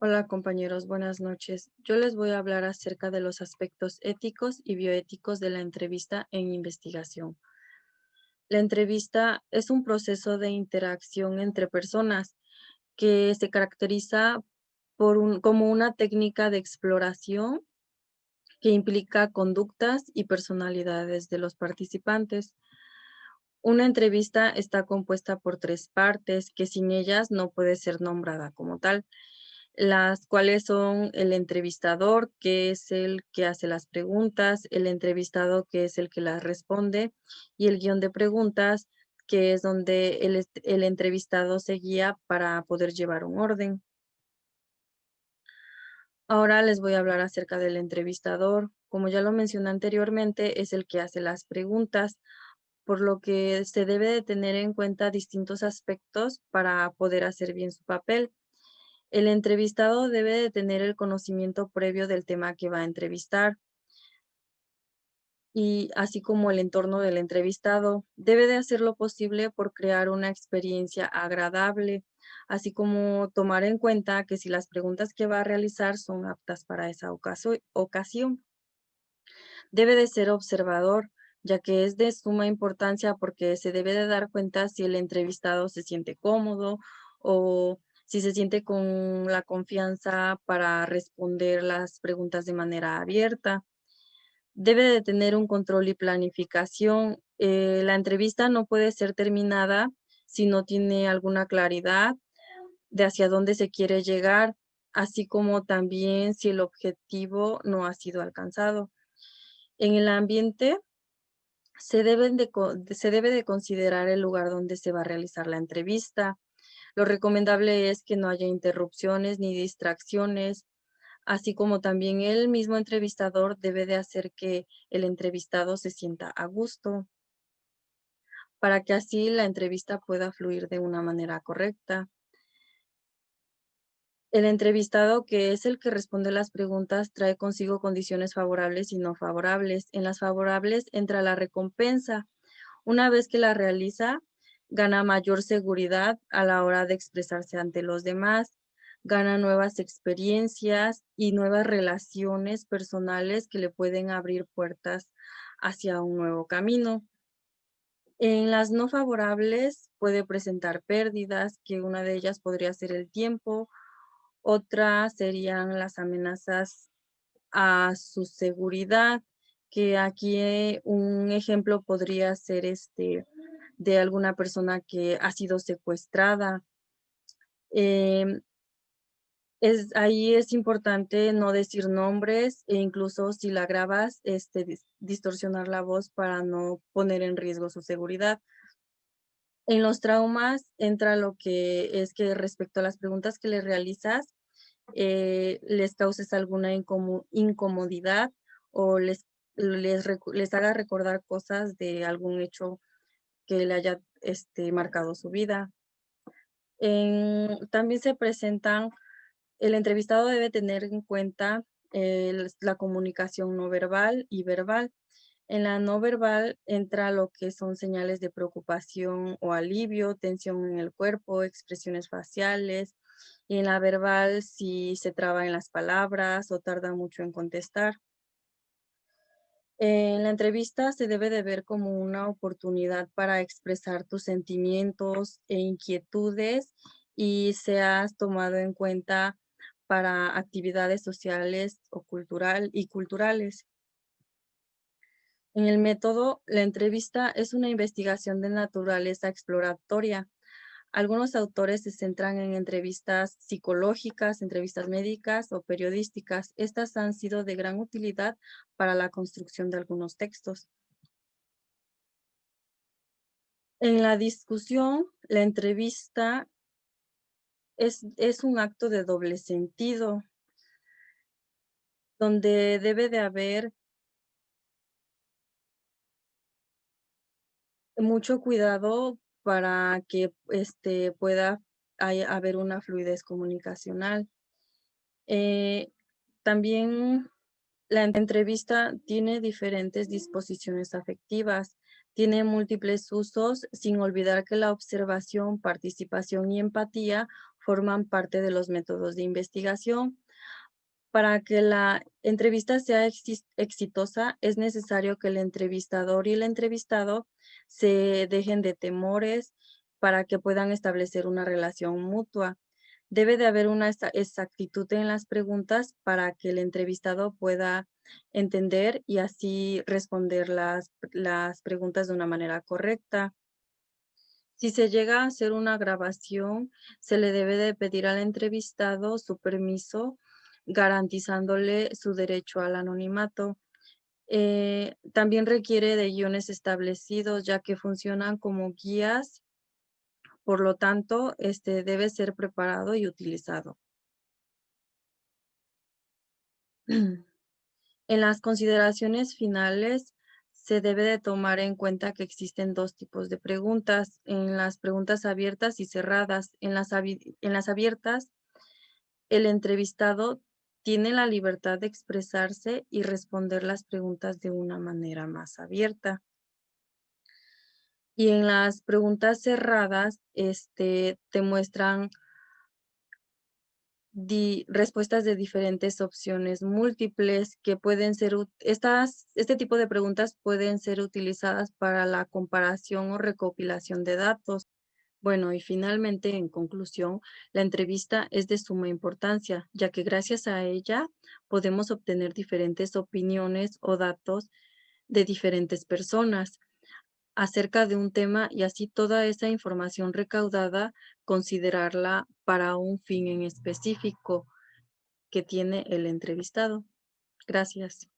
Hola compañeros, buenas noches. Yo les voy a hablar acerca de los aspectos éticos y bioéticos de la entrevista en investigación. La entrevista es un proceso de interacción entre personas que se caracteriza como una técnica de exploración que implica conductas y personalidades de los participantes. Una entrevista está compuesta por tres partes que sin ellas no puede ser nombrada como tal, las cuales son el entrevistador, que es el que hace las preguntas, el entrevistado, que es el que las responde, y el guión de preguntas, que es donde el entrevistado se guía para poder llevar un orden. Ahora les voy a hablar acerca del entrevistador. Como ya lo mencioné anteriormente, es el que hace las preguntas, por lo que se debe de tener en cuenta distintos aspectos para poder hacer bien su papel. El entrevistado debe de tener el conocimiento previo del tema que va a entrevistar y así como el entorno del entrevistado. Debe de hacer lo posible por crear una experiencia agradable, así como tomar en cuenta que si las preguntas que va a realizar son aptas para esa ocasión. Debe de ser observador, ya que es de suma importancia porque se debe de dar cuenta si el entrevistado se siente cómodo o si se siente con la confianza para responder las preguntas de manera abierta. Debe de tener un control y planificación. La entrevista no puede ser terminada si no tiene alguna claridad de hacia dónde se quiere llegar, así como también si el objetivo no ha sido alcanzado. En el ambiente se debe de considerar el lugar donde se va a realizar la entrevista. Lo recomendable es que no haya interrupciones ni distracciones, así como también el mismo entrevistador debe de hacer que el entrevistado se sienta a gusto, para que así la entrevista pueda fluir de una manera correcta. El entrevistado, que es el que responde las preguntas, trae consigo condiciones favorables y no favorables. En las favorables entra la recompensa. Una vez que la realiza, gana mayor seguridad a la hora de expresarse ante los demás, gana nuevas experiencias y nuevas relaciones personales que le pueden abrir puertas hacia un nuevo camino. En las no favorables puede presentar pérdidas, que una de ellas podría ser el tiempo, otra serían las amenazas a su seguridad, que aquí un ejemplo podría ser de alguna persona que ha sido secuestrada. Em, Ahí es importante no decir nombres e incluso si la grabas, distorsionar la voz para no poner en riesgo su seguridad. En los traumas entra lo que es que respecto a las preguntas que le realizas, les causes alguna incomodidad o les haga recordar cosas de algún hecho que le haya marcado su vida. También se presentan, el entrevistado debe tener en cuenta la comunicación no verbal y verbal. En la no verbal entra lo que son señales de preocupación o alivio, tensión en el cuerpo, expresiones faciales. Y en la verbal, si se traba en las palabras o tarda mucho en contestar. En la entrevista se debe de ver como una oportunidad para expresar tus sentimientos e inquietudes y seas tomado en cuenta para actividades sociales o culturales. En el método, la entrevista es una investigación de naturaleza exploratoria. Algunos autores se centran en entrevistas psicológicas, entrevistas médicas o periodísticas. Estas han sido de gran utilidad para la construcción de algunos textos. En la discusión, la entrevista es un acto de doble sentido, donde debe de haber mucho cuidado para que pueda haber una fluidez comunicacional. Eh, También la entrevista tiene diferentes disposiciones afectivas, tiene múltiples usos, sin olvidar que la observación, participación y empatía forman parte de los métodos de investigación. Para que la entrevista sea exitosa, es necesario que el entrevistador y el entrevistado se dejen de temores para que puedan establecer una relación mutua. Debe de haber una exactitud en las preguntas para que el entrevistado pueda entender y así responder las preguntas de una manera correcta. Si se llega a hacer una grabación, se le debe de pedir al entrevistado su permiso, garantizándole su derecho al anonimato. También requiere de guiones establecidos, ya que funcionan como guías, por lo tanto, debe ser preparado y utilizado. En las consideraciones finales, se debe de tomar en cuenta que existen dos tipos de preguntas, en las preguntas abiertas y cerradas. En las abiertas, el entrevistado tiene la libertad de expresarse y responder las preguntas de una manera más abierta. Y en las preguntas cerradas, te muestran respuestas de diferentes opciones múltiples que pueden ser, este tipo de preguntas pueden ser utilizadas para la comparación o recopilación de datos. Bueno, y finalmente, en conclusión, la entrevista es de suma importancia, ya que gracias a ella podemos obtener diferentes opiniones o datos de diferentes personas acerca de un tema y así toda esa información recaudada considerarla para un fin en específico que tiene el entrevistado. Gracias.